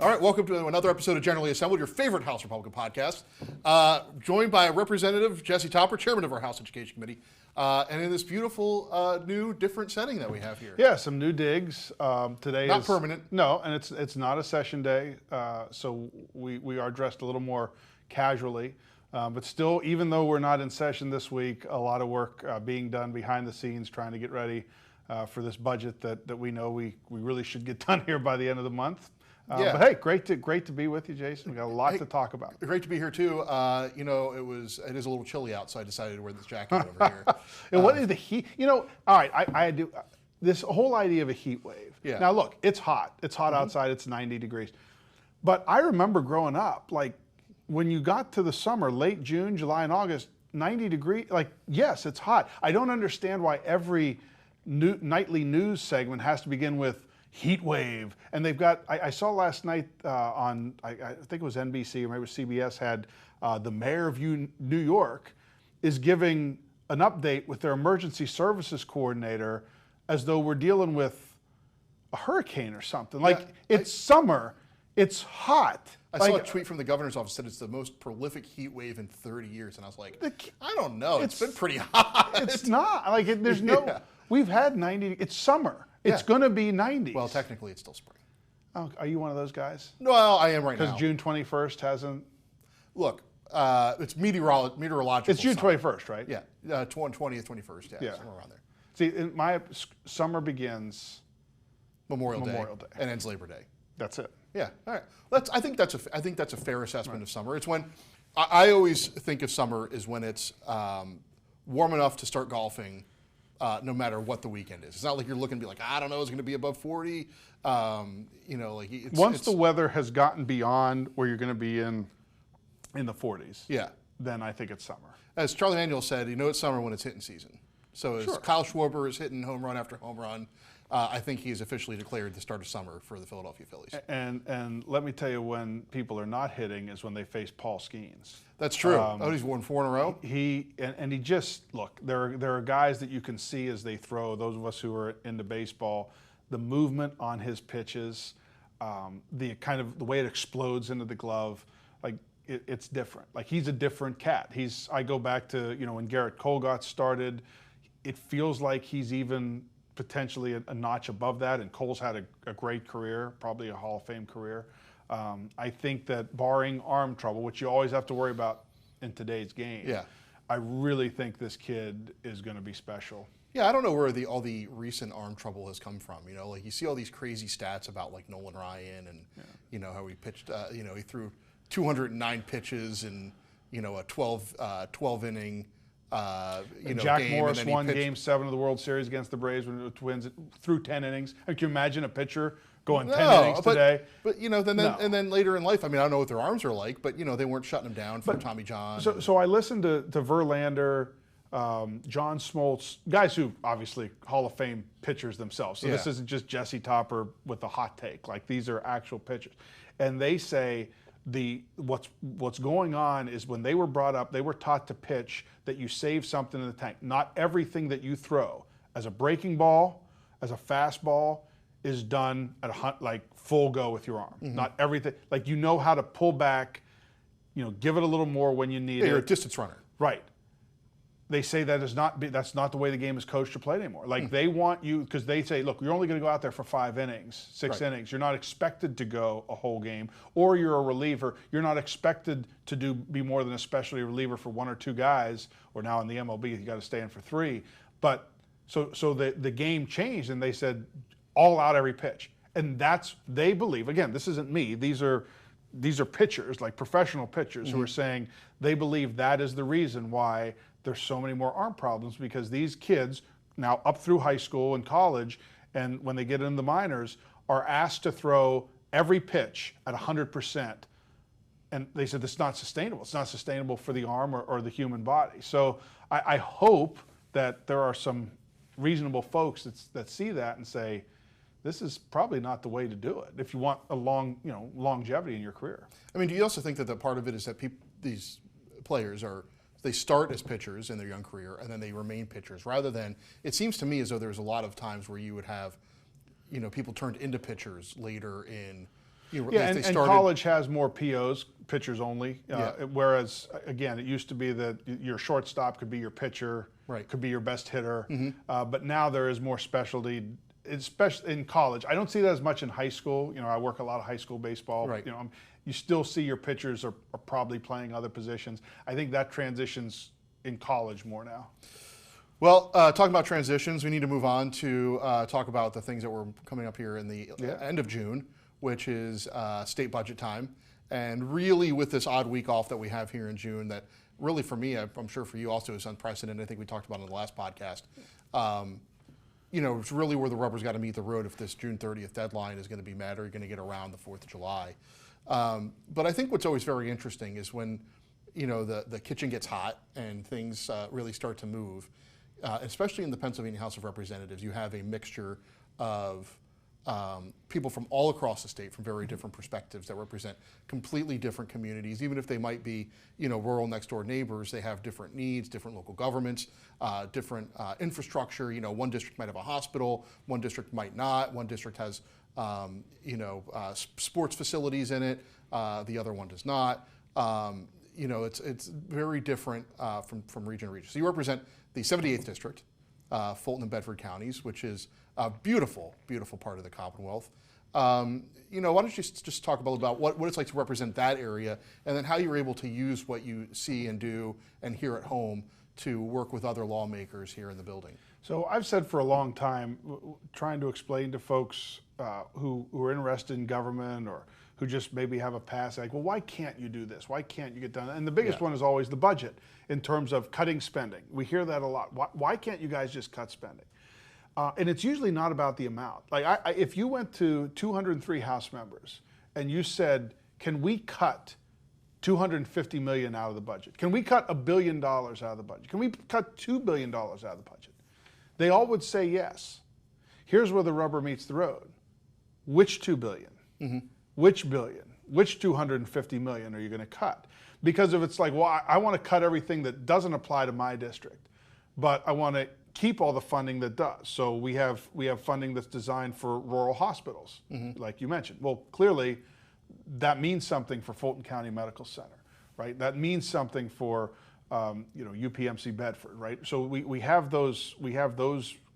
All right, welcome to another episode of Generally Assembled, your favorite House Republican podcast. Joined by Representative Jesse Topper, chairman of our House Education Committee, and in this beautiful, new, different setting that we have here. Yeah, some new digs. Today Not is permanent. No, and it's not a session day, so we are dressed a little more casually. But still, even though we're not in session this week, a lot of work being done behind the scenes, trying to get ready for this budget that we know we really should get done here by the end of the month. Yeah. But hey, great to be with you, Jason. We got a lot to talk about. Great to be here too. You know, it is a little chilly out, so I decided to wear this jacket over here. And what is the heat? You know, all right, I do this whole idea of a heat wave. Yeah. Now look, it's hot. It's hot outside. It's 90 degrees. But I remember growing up, like when you got to the summer, late June, July, and August, 90 degrees. Like, yes, it's hot. I don't understand why every nightly news segment has to begin with heat wave. And they've got, I saw last night on, I think it was NBC or maybe it was CBS, had the mayor of New York is giving an update with their emergency services coordinator as though we're dealing with a hurricane or something. Like, it's summer, it's hot. I saw a tweet from the governor's office that it's the most prolific heat wave in 30 years. And I was like, I don't know. It's been pretty hot. It's not. Like, there's no, we've had 90, it's summer. It's going to be 90s. Well, technically, it's still spring. Oh, are you one of those guys? Well, I am right now. Because June 21st hasn't. Look, it's meteorological. It's June summer. 21st, right? Yeah, 20th, 21st. Yeah, somewhere around there. See, my summer begins Memorial Day and ends Labor Day. That's it. Yeah. All right. I think that's a fair assessment of summer. It's when I always think of summer is when it's warm enough to start golfing. No matter what the weekend is. It's not like you're looking to be like, I don't know, it's going to be above 40. You know, like once the weather has gotten beyond where you're going to be in the 40s, then I think it's summer. As Charlie Manuel said, you know it's summer when it's hitting season. So as Kyle Schwarber is hitting home run after home run, I think he's officially declared the start of summer for the Philadelphia Phillies. And let me tell you, when people are not hitting is when they face Paul Skeens. That's true. He's won 4 in a row. He just look. There are guys that you can see as they throw. Those of us who are into baseball, the movement on his pitches, the kind of the way it explodes into the glove, like it's different. Like he's a different cat. I go back to when Garrett Cole got started. It feels like he's even potentially a notch above that, and Cole's had a great career, probably a Hall of Fame career. I think that barring arm trouble, which you always have to worry about in today's game, I really think this kid is going to be special. Yeah, I don't know where all the recent arm trouble has come from. You know, like you see all these crazy stats about like Nolan Ryan and how he pitched. He threw 209 pitches in a 12 inning. Jack game, Morris won Game 7 of the World Series against the Braves when the Twins threw 10 innings. Can you imagine a pitcher going 10 innings today? But and then later in life, I mean, I don't know what their arms are like, but they weren't shutting him down for Tommy John. So I listened to Verlander, John Smoltz, guys who obviously Hall of Fame pitchers themselves. So this isn't just Jesse Topper with a hot take. Like these are actual pitchers, and they say what's going on is when they were brought up, they were taught to pitch that you save something in the tank. Not everything that you throw as a breaking ball, as a fastball, is done at like full go with your arm. Not everything. Like how to pull back, give it a little more when you need it. You're a distance runner, right? They say that's not the way the game is coached or played anymore. Like they want you, because they say, look, you're only going to go out there for 5 innings, 6 innings. You're not expected to go a whole game, or you're a reliever. You're not expected to be more than a specialty reliever for 1 or 2 guys. Or now in the MLB, you got to stay in for 3. But so the game changed, and they said all out every pitch, and they believe. Again, this isn't me. These are pitchers, like professional pitchers, who are saying they believe that is the reason why there's so many more arm problems, because these kids now up through high school and college, and when they get into the minors, are asked to throw every pitch at 100%. And they said it's not sustainable. It's not sustainable for the arm or the human body. So I hope that there are some reasonable folks that see that and say, this is probably not the way to do it if you want a longevity in your career. I mean, do you also think that part of it is that these players they start as pitchers in their young career and then they remain pitchers, rather than, it seems to me as though there's a lot of times where you would have, people turned into pitchers later in Yeah, and college has more POs, pitchers only. Whereas, again, it used to be that your shortstop could be your pitcher, could be your best hitter. But now there is more specialty, especially in college. I don't see that as much in high school. I work a lot of high school baseball. You still see your pitchers are probably playing other positions. I think that transitions in college more now. Well, talking about transitions, we need to move on to talk about the things that were coming up here in the end of June, which is state budget time. And really with this odd week off that we have here in June, that really for me, I'm sure for you also is unprecedented. I think we talked about it in the last podcast. It's really where the rubber's got to meet the road if this June 30th deadline is going to be met, or you're going to get around the 4th of July. But I think what's always very interesting is when, the kitchen gets hot and things really start to move, especially in the Pennsylvania House of Representatives. You have a mixture of people from all across the state from very different perspectives that represent completely different communities. Even if they might be, rural next door neighbors, they have different needs, different local governments, different infrastructure. One district might have a hospital, one district might not. One district has, sports facilities in it. The other one does not. It's very different from region to region. So you represent the 78th district, Fulton and Bedford counties, which is a beautiful, beautiful part of the Commonwealth. Why don't you just talk about what it's like to represent that area, and then how you're able to use what you see and do and hear at home to work with other lawmakers here in the building. So I've said for a long time, trying to explain to folks who are interested in government or who just maybe have a past, like, well, why can't you do this? Why can't you get done? And the biggest one is always the budget in terms of cutting spending. We hear that a lot. Why can't you guys just cut spending? And it's usually not about the amount. Like, if you went to 203 House members and you said, can we cut $250 million out of the budget? Can we cut $1 billion out of the budget? Can we cut $2 billion out of the budget? They all would say yes. Here's where the rubber meets the road. Which $2 billion? Which billion? Which $250 million are you going to cut? Because if it's like, well, I want to cut everything that doesn't apply to my district, but I want to keep all the funding that does. So we have funding that's designed for rural hospitals, like you mentioned. Well, clearly, that means something for Fulton County Medical Center, right? That means something for UPMC Bedford, right? So we have those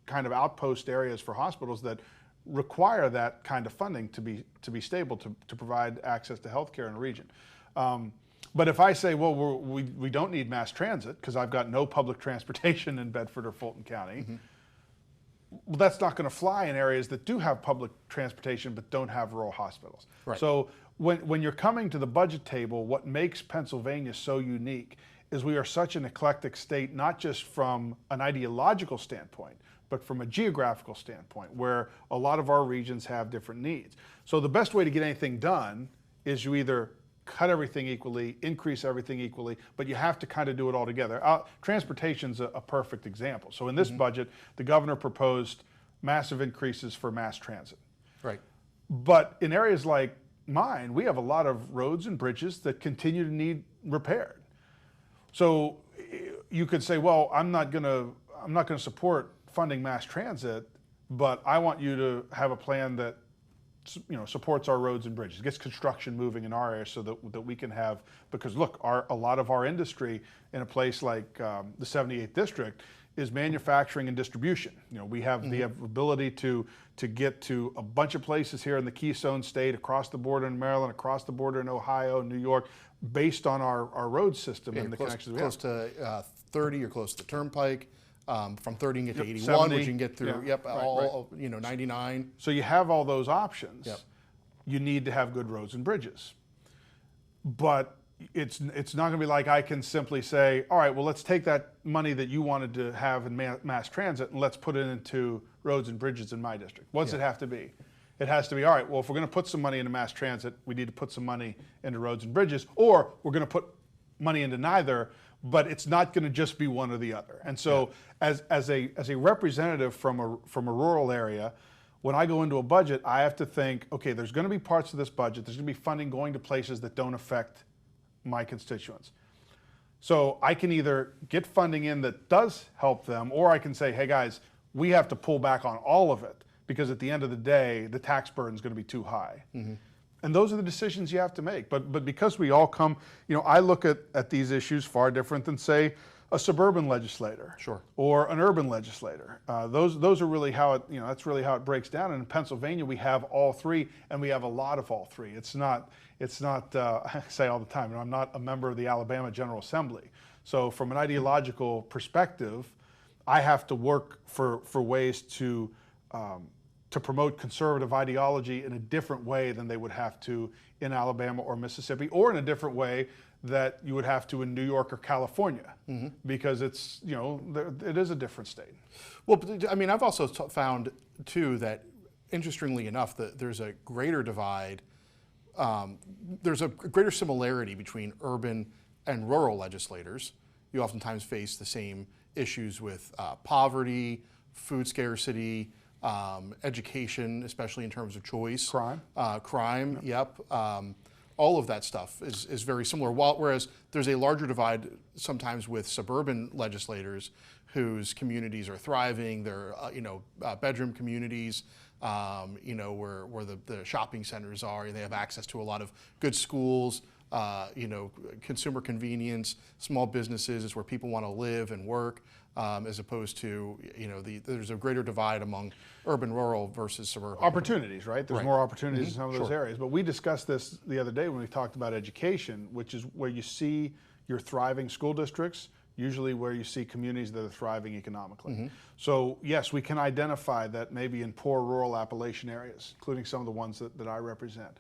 kind of outpost areas for hospitals that require that kind of funding to be stable to provide access to healthcare in a region. But if I say, well, we don't need mass transit because I've got no public transportation in Bedford or Fulton County, well, that's not going to fly in areas that do have public transportation but don't have rural hospitals. Right. So when you're coming to the budget table, what makes Pennsylvania so unique is we are such an eclectic state, not just from an ideological standpoint, but from a geographical standpoint, where a lot of our regions have different needs. So the best way to get anything done is you either cut everything equally, increase everything equally, but you have to kind of do it all together. Transportation's a perfect example. So in this budget, the governor proposed massive increases for mass transit. Right. But in areas like mine, we have a lot of roads and bridges that continue to need repaired. So you could say, well, I'm not going to support funding mass transit, but I want you to have a plan that supports our roads and bridges, gets construction moving in our area so that we can have, because look, a lot of our industry in a place like the 78th district is manufacturing and distribution. We have the ability to get to a bunch of places here in the Keystone State, across the border in Maryland, across the border in Ohio, New York, based on our road system and the connections we have. Close to 30, you're close to the Turnpike. From 30 you get to 81, 70, which you can get through, 99. So you have all those options. You need to have good roads and bridges. But it's not going to be like I can simply say, all right, well, let's take that money that you wanted to have in mass transit and let's put it into roads and bridges in my district. What does it have to be? It has to be, all right, well, if we're going to put some money into mass transit, we need to put some money into roads and bridges, or we're going to put money into neither, but it's not going to just be one or the other. And so as a representative from a rural area, when I go into a budget, I have to think, okay, there's going to be parts of this budget, there's going to be funding going to places that don't affect my constituents. So I can either get funding in that does help them, or I can say, hey guys, we have to pull back on all of it because at the end of the day, the tax burden is going to be too high. And those are the decisions you have to make. But because we all come, I look at these issues far different than, say, a suburban legislator, Sure, or an urban legislator. Those are really how it, that's really how it breaks down. And in Pennsylvania, we have all three, and we have a lot of all three. It's not. I say all the time, I'm not a member of the Alabama General Assembly. So from an ideological perspective, I have to work for ways to promote conservative ideology in a different way than they would have to in Alabama or Mississippi, or in a different way that you would have to in New York or California, because it's, it is a different state. Well, I mean, I've also found too that, interestingly enough, that there's a greater divide. There's a greater similarity between urban and rural legislators. You oftentimes face the same issues with poverty, food scarcity, education, especially in terms of choice. Crime. Yep. All of that stuff is very similar. Whereas there's a larger divide sometimes with suburban legislators whose communities are thriving. They're bedroom communities, where the shopping centers are. They have access to a lot of good schools. Consumer convenience, small businesses is where people want to live and work, as opposed to, there's a greater divide among urban, rural versus suburban. Opportunities, right? There's more opportunities in some of those Sure. areas. But we discussed this the other day when we talked about education, which is where you see your thriving school districts, usually where you see communities that are thriving economically. So yes, we can identify that maybe in poor rural Appalachian areas, including some of the ones that I represent,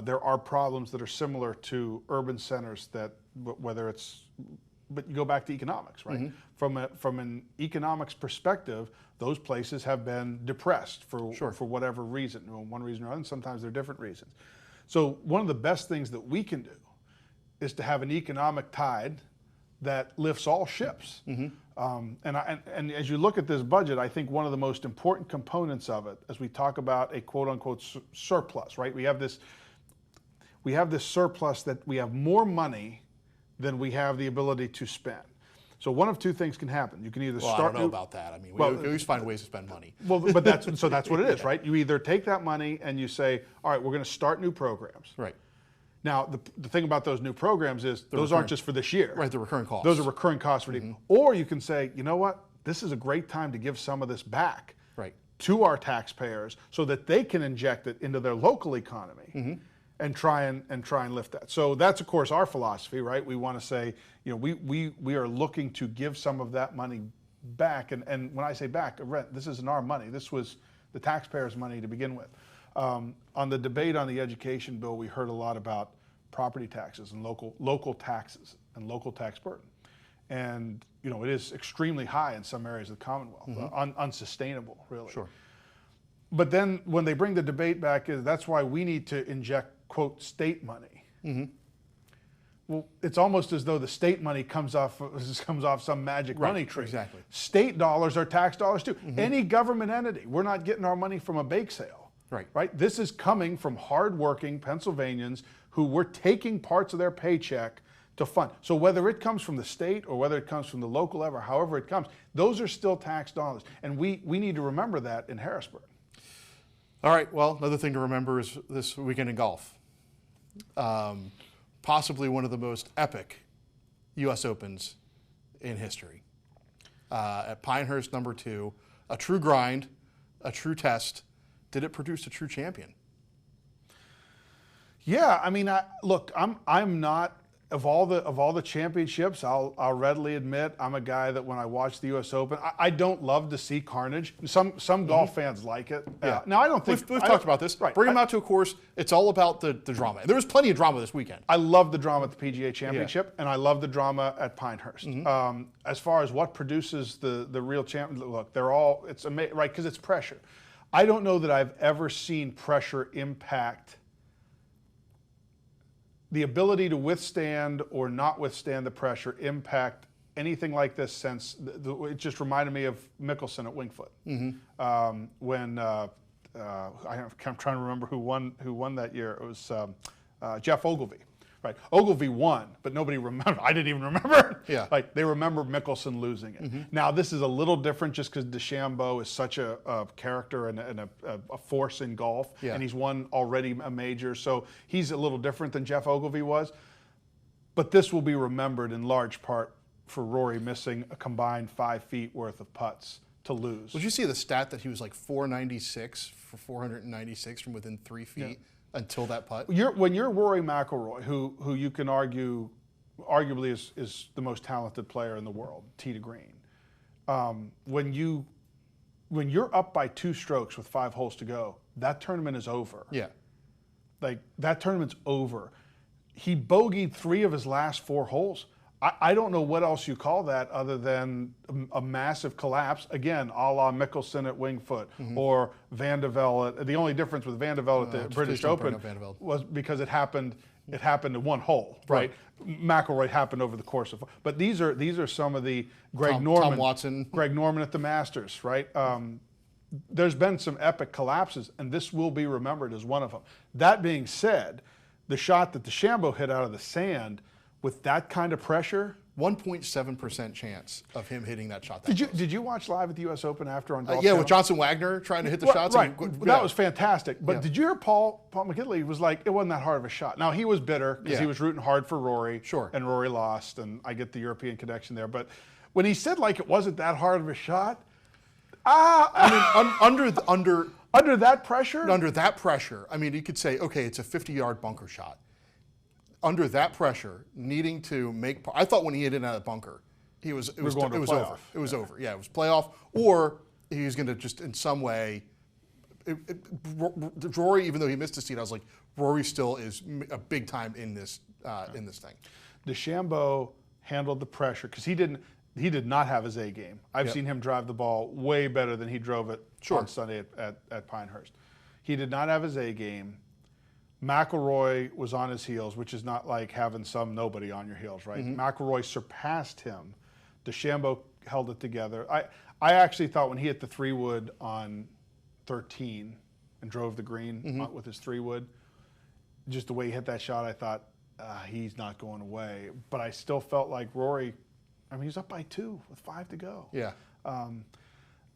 there are problems that are similar to urban centers that, but you go back to economics, right? From an economics perspective, those places have been depressed for whatever reason, one reason or another, and sometimes they're different reasons. So one of the best things that we can do is to have an economic tide that lifts all ships. And as you look at this budget, I think one of the most important components of it, as we talk about a quote unquote surplus, right? We have this surplus that we have more money than we have the ability to spend. So one of two things can happen. You can either Well, start. I don't know about that. I mean, we always find ways to spend money. Well, but that's what it is, right? You either take that money and you say, all right, we're going to start new programs. Right. Now, the thing about those new programs is those aren't just for this year. Right, the recurring costs. Those are recurring costs for the. Or you can say, you know what? This is a great time to give some of this back to our taxpayers so that they can inject it into their local economy. And try and lift that. So that's, of course, our philosophy, right? We want to say, we are looking to give some of that money back. And when I say back, this isn't our money. This was the taxpayers' money to begin with. On the debate on the education bill, we heard a lot about property taxes and local taxes and local tax burden. And it is extremely high in some areas of the Commonwealth, unsustainable, really. Sure. But then when they bring the debate back, that's why we need to inject, quote, state money. Well, it's almost as though the state money comes off some magic money tree. Exactly. State dollars are tax dollars too. Any government entity, we're not getting our money from a bake sale. Right. This is coming from hardworking Pennsylvanians who we're taking parts of their paycheck to fund. So whether it comes from the state or whether it comes from the local level, however it comes, those are still tax dollars. And we need to remember that in Harrisburg. All right, well, another thing to remember is this weekend in golf. Possibly one of the most epic U.S. Opens in history. At Pinehurst, number 2, a true grind, a true test. Did it produce a true champion? Yeah, I mean, look, I'm not. Of all the championships, I'll readily admit I'm a guy that when I watch the U.S. Open, I don't love to see carnage. Some golf fans like it. Yeah. Now I don't think we've talked about this. Right. Bring them out to a course. It's all about the drama. There was plenty of drama this weekend. I love the drama at the PGA Championship, and I love the drama at Pinehurst. As far as what produces the real champion, look, it's amazing, right? Because it's pressure. I don't know that I've ever seen pressure impact the ability to withstand or not withstand the pressure impact anything like this since it just reminded me of Mickelson at Winged Foot. When I'm trying to remember who won that year. It was Jeff Ogilvy, Right. Ogilvy won, but nobody remembered. I didn't even remember it. Yeah. Like they remember Mickelson losing it. Now this is a little different just because DeChambeau is such a character and a force in golf, Yeah. and he's won already a major, so he's a little different than Jeff Ogilvy was. But this will be remembered in large part for Rory missing a combined 5 feet worth of putts to lose. Did you see the stat that he was like 496 for 496 from within 3 feet until that putt? When you're Rory McIlroy, who you can argue, arguably is the most talented player in the world, tee to green. When you're up by 2 strokes with 5 holes to go, that tournament is over. Yeah. Like that tournament's over. He bogeyed 3 of his last 4 holes. I don't know what else you call that other than a massive collapse. Again, a la Mickelson at Winged Foot or Van de Velde. The only difference with Van de Velde at the British Open was because it happened in 1 hole, right? McIlroy happened over the course of. But these are some of the Greg Norman, Tom Watson, Greg Norman at the Masters, right? There's been some epic collapses, and this will be remembered as one of them. That being said, the shot that DeChambeau hit out of the sand. With that kind of pressure, 1.7% chance of him hitting that shot. Did you watch live at the U.S. Open after on Golf yeah, Channel? with Johnson Wagner trying to hit the shots. Right, that was fantastic. fantastic. But did you hear Paul McKinley was like, it wasn't that hard of a shot. Now, he was bitter because he was rooting hard for Rory. Sure. And Rory lost, and I get the European connection there. But when he said like it wasn't that hard of a shot, under that pressure? Under that pressure, I mean, you could say, okay, it's a 50-yard bunker shot. Under that pressure, needing to make, I thought when he hit it out of the bunker, it was over. It was over. Yeah, it was playoff, or he was going to just in some way. Rory, even though he missed a seat, I was like, Rory still is a big time in this thing. DeChambeau handled the pressure because he did not have his A game. I've seen him drive the ball way better than he drove it on Sunday at Pinehurst. He did not have his A game. McIlroy was on his heels, which is not like having some nobody on your heels, right? McIlroy surpassed him. DeChambeau held it together. I actually thought when he hit the 3-wood on 13 and drove the green with his 3-wood, just the way he hit that shot, I thought he's not going away. But I still felt like Rory, I mean, he's up by 2 with 5 to go. Yeah.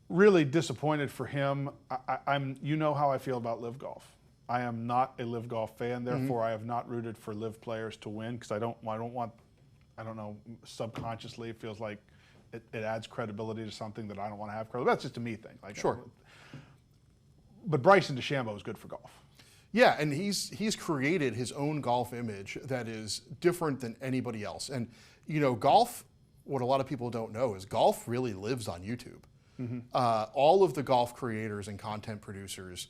Really disappointed for him. You know how I feel about LIV Golf. I am not a LIV Golf fan, therefore I have not rooted for LIV players to win because I don't know, subconsciously it feels like it adds credibility to something that I don't want to have credibility. That's just a me thing. Like, sure. But Bryson DeChambeau is good for golf. Yeah, and he's created his own golf image that is different than anybody else. And, golf, what a lot of people don't know is golf really lives on YouTube. All of the golf creators and content producers,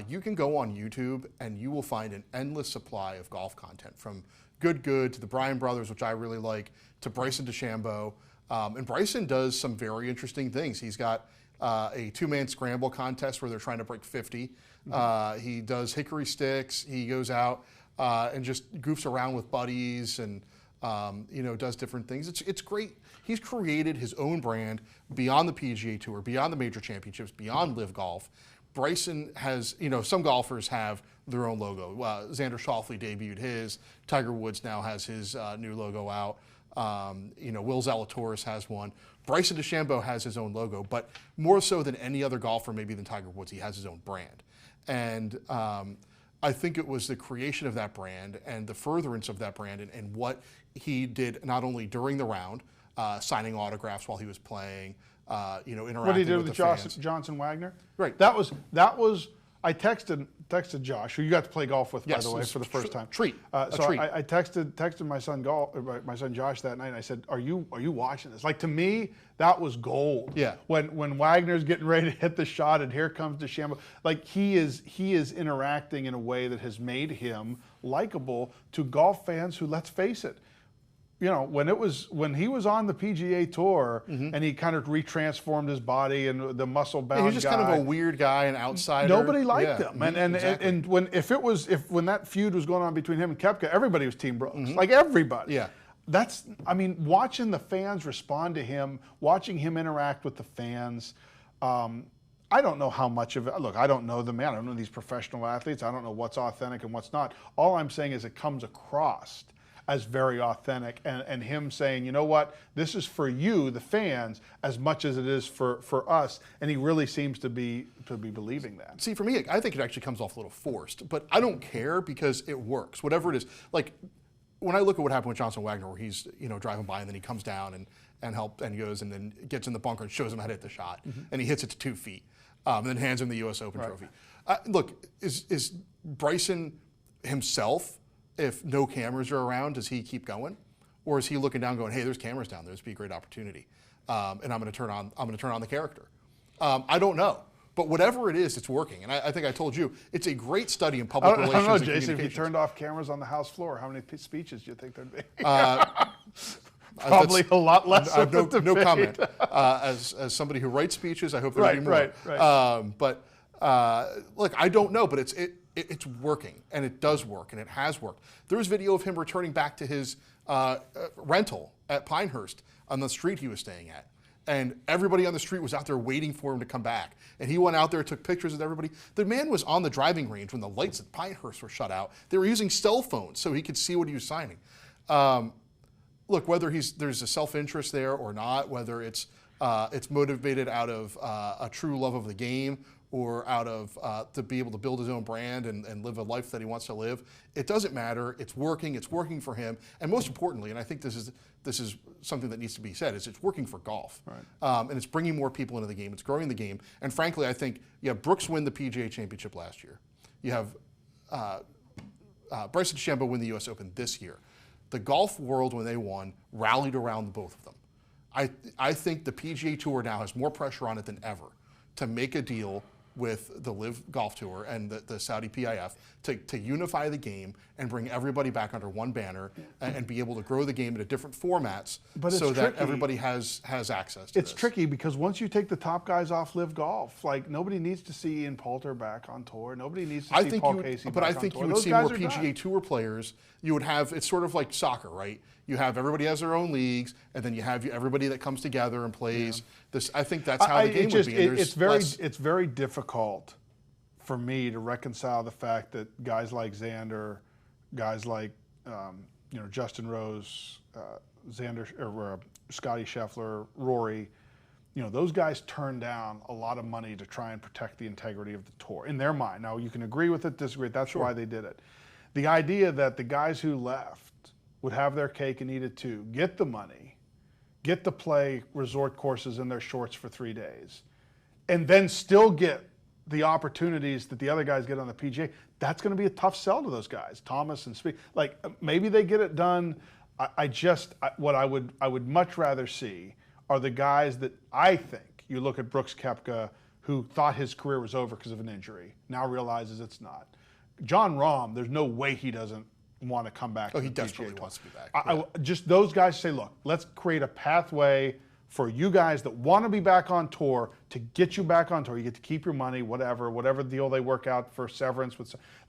you can go on YouTube and you will find an endless supply of golf content from Good to the Bryan brothers, which I really like, to Bryson DeChambeau. And Bryson does some very interesting things. He's got a 2-man scramble contest where they're trying to break 50. He does hickory sticks. He goes out and just goofs around with buddies and does different things. It's great. He's created his own brand beyond the PGA Tour, beyond the major championships, beyond LIV Golf. Bryson has, some golfers have their own logo. Xander Schauffele debuted his. Tiger Woods now has his new logo out. Will Zalatoris has one. Bryson DeChambeau has his own logo, but more so than any other golfer, maybe than Tiger Woods, he has his own brand. And I think it was the creation of that brand and the furtherance of that brand and what he did not only during the round, signing autographs while he was playing, interacting what he did with fans. Johnson Wagner? Right. That was. I texted Josh, who you got to play golf with, by the way, for the first time. Treat. So I texted my son Josh that night, and I said, "Are you watching this?" Like, to me, that was gold. Yeah. When Wagner's getting ready to hit the shot, and here comes DeChambeau, like he is interacting in a way that has made him likable to golf fans who, let's face it, when he was on the PGA Tour and he kind of retransformed his body and the muscle bound He was just guy, kind of a weird guy, an outsider. nobody liked him. Exactly. And when that feud was going on between him and Koepka, everybody was Team Brooks. Like everybody. Yeah. Watching the fans respond to him, watching him interact with the fans. I I don't know how much of it. Look, I don't know the man. I don't know these professional athletes. I don't know what's authentic and what's not. All I'm saying is it comes across as very authentic, and him saying, you know what, this is for you, the fans, as much as it is for us, and he really seems to be believing that. See, for me, I think it actually comes off a little forced, but I don't care because it works, whatever it is. Like, when I look at what happened with Johnson Wagner, where he's driving by and then he comes down and he goes and then gets in the bunker and shows him how to hit the shot, and he hits it to 2 feet, and then hands him the U.S. Open trophy. Look, is Bryson himself, if no cameras are around, does he keep going, or is he looking down going, hey, there's cameras down there, this would be a great opportunity, and I'm going to turn on the character? I don't know. But whatever it is, it's working. And I think I told you, it's a great study in public relations. I don't know, and Jason, if you communications. turned off cameras on the House floor, how many speeches do you think there'd be? Probably a lot less. I have no comment. As somebody who writes speeches, I hope there'll be more. Right. Look, I don't know, but it's working, and it does work, and it has worked. There's video of him returning back to his rental at Pinehurst on the street he was staying at. And everybody on the street was out there waiting for him to come back. And he went out there, took pictures with everybody. The man was on the driving range when the lights at Pinehurst were shut out. They were using cell phones so he could see what he was signing. Look, whether there's a self-interest there or not, whether it's motivated out of a true love of the game or out of to be able to build his own brand and live a life that he wants to live, it doesn't matter. It's working for him. And most importantly, and I think this is something that needs to be said, is it's working for golf. Right. And it's bringing more people into the game. It's growing the game. And frankly, I think you have Brooks win the PGA Championship last year. You have Bryson DeChambeau win the U.S. Open this year. The golf world, when they won, rallied around both of them. I think the PGA Tour now has more pressure on it than ever to make a deal with the Live Golf Tour and the Saudi PIF to unify the game and bring everybody back under one banner and be able to grow the game into different formats so that everybody has access to It's tricky because once you take the top guys off Live Golf, like nobody needs to see Ian Poulter back on tour. Nobody needs to see Paul Casey back on tour. But I think you would see more PGA Tour players. You would have, it's sort of like soccer, right? You have everybody has their own leagues, and then you have everybody that comes together and plays. This, I think that's how the game would be. It's very difficult for me to reconcile the fact that guys like Xander, guys like Justin Rose, Xander or Scotty Scheffler, Rory, those guys turned down a lot of money to try and protect the integrity of the tour in their mind. Now you can agree with it, disagree. That's why they did it. The idea that the guys who left would have their cake and eat it too, get the money, get to play resort courses in their shorts for 3 days, and then still get the opportunities that the other guys get on the PGA, that's going to be a tough sell to those guys. Thomas and Spieth, like maybe they get it done. What I would much rather see are the guys that I think, you look at Brooks Koepka, who thought his career was over because of an injury, now realizes it's not. John Rahm, there's no way he doesn't want to come back. Oh, he desperately wants to be back. Just those guys say, look, let's create a pathway for you guys that want to be back on tour to get you back on tour. You get to keep your money, whatever deal they work out for severance.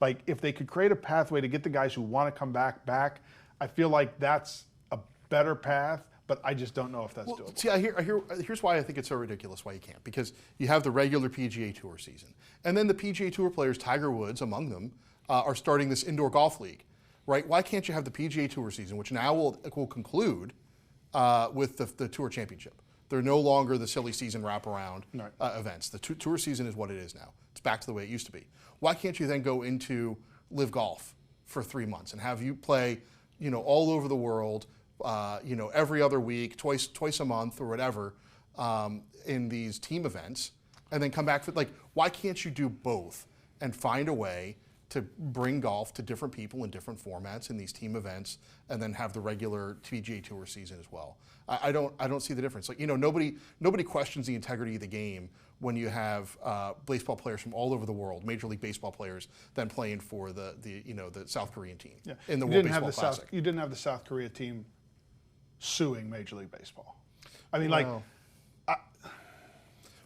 Like if they could create a pathway to get the guys who want to come back, I feel like that's a better path. But I just don't know if that's doable. See, here's why I think it's so ridiculous why you can't. Because you have the regular PGA Tour season. And then the PGA Tour players, Tiger Woods among them, are starting this indoor golf league. Right? Why can't you have the PGA Tour season, which now will conclude with the Tour Championship? They're no longer the silly season wraparound events. The Tour season is what it is now. It's back to the way it used to be. Why can't you then go into Live Golf for 3 months and have you play, all over the world, every other week, twice a month or whatever, in these team events, and then come back for why can't you do both and find a way to bring golf to different people in different formats in these team events, and then have the regular PGA Tour season as well? I don't see the difference. Nobody questions the integrity of the game when you have baseball players from all over the world, Major League Baseball players, then playing for the South Korean team in the World Baseball Classic. You didn't have the South Korea team suing Major League Baseball. I mean,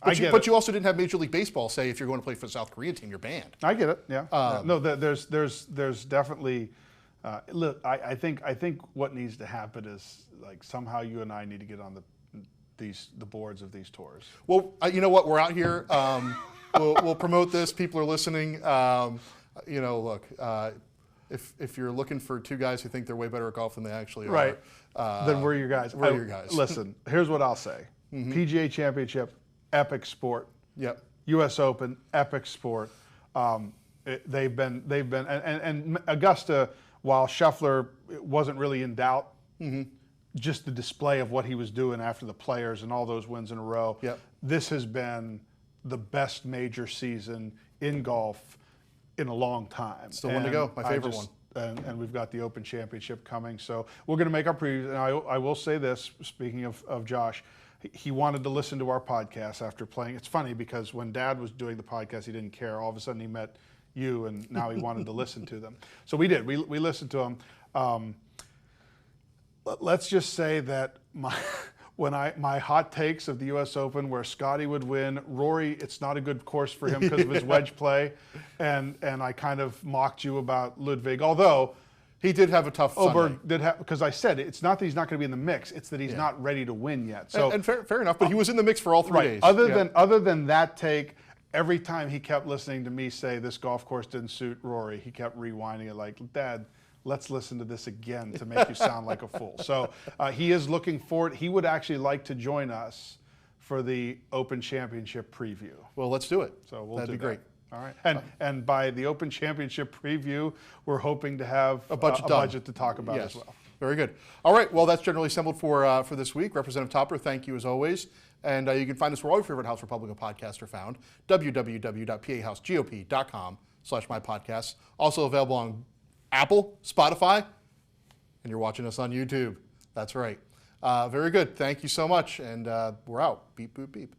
But you also didn't have Major League Baseball say if you're going to play for the South Korean team, you're banned. I get it. Yeah. No, there's definitely. Look, I think what needs to happen is somehow you and I need to get on the boards of these tours. Well, you know what? We're out here. We'll promote this. People are listening. Look, if you're looking for two guys who think they're way better at golf than they actually Right. are, Then we're your guys. We're your guys. Listen, here's what I'll say. PGA Championship, epic sport. Yep. U.S. Open, epic sport. They've been, and Augusta, while Scheffler wasn't really in doubt, just the display of what he was doing after the Players and all those wins in a row. Yep. This has been the best major season in golf in a long time. Still one to go, my favorite one. And we've got the Open Championship coming. So we're going to make our previews. And I will say this, speaking of Josh, he wanted to listen to our podcast after playing. It's funny because when Dad was doing the podcast, he didn't care. All of a sudden he met you, and now he wanted to listen to them. So we did. We listened to them. Let's just say that my hot takes of the U.S. Open, where Scotty would win, Rory, it's not a good course for him because of his wedge play, and I kind of mocked you about Ludwig, although he did have a tough Sunday. Oberg did have, because I said it's not that he's not going to be in the mix; it's that he's not ready to win yet. So and fair enough, but he was in the mix for all 3 days. Other than that take, every time he kept listening to me say this golf course didn't suit Rory, he kept rewinding it like, Dad, let's listen to this again to make you sound like a fool. So he is looking forward. He would actually like to join us for the Open Championship preview. Well, let's do it. So that'd be great. All right. And by the Open Championship preview, we're hoping to have a budget to talk about as well. Very good. All right. Well, that's generally assembled for this week. Representative Topper, thank you as always. And you can find us where all your favorite House Republican podcasts are found, www.pahousegop.com/mypodcasts. Also available on Apple, Spotify, and you're watching us on YouTube. That's right. Very good. Thank you so much. And we're out. Beep, boop, beep.